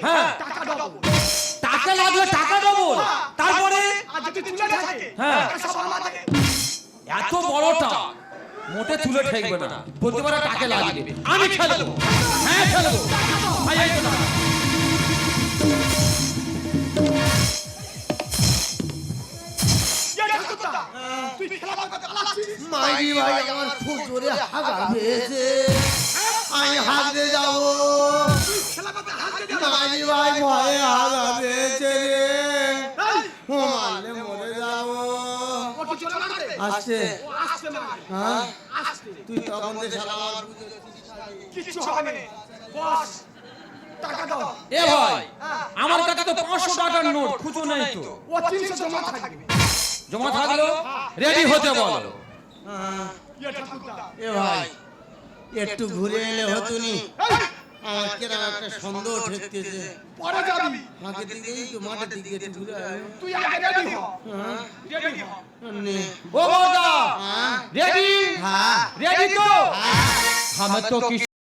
হ্যাঁ টাকা লাগলে টাকা দেবো তারপরে হ্যাঁ এত বড়টা মোটে তুলে ঠেকবে না বলতে পারে টাকা লাগবে আমি খেলবো হ্যাঁ খেলবো ভাই এই তো না মাইরি ভাই আমার খুব জোরে হাগা পেয়েছে আমি হাগতে যাবো মাইরি ভাই ভয়ে হাগা পেয়েছে রে ও মারলে মরে যাবো আসছে হ্যাঁ তুই তখন যে শালা আমার কিছু হবে না বস টাকা দাও এ ভাই আমার কাছে তো 500 টাকার নোট খুচরো নেই তো ও 300 জমা থাকবে জমা থাকলো রেডি হতে বলো এ ভাই একটু ঘুরে এলে হতুনি আমার কেরাম একটা সন্দেহ ঠেকতেছে পরে যাবি মাকে দিকেই তো মাঠের দিকে একটু ঘুরে আয় তুই আগে রেডি হ রেডি হ নে ও বড়দা হ্যাঁ রেডি হ্যাঁ রেডি তো আমি তো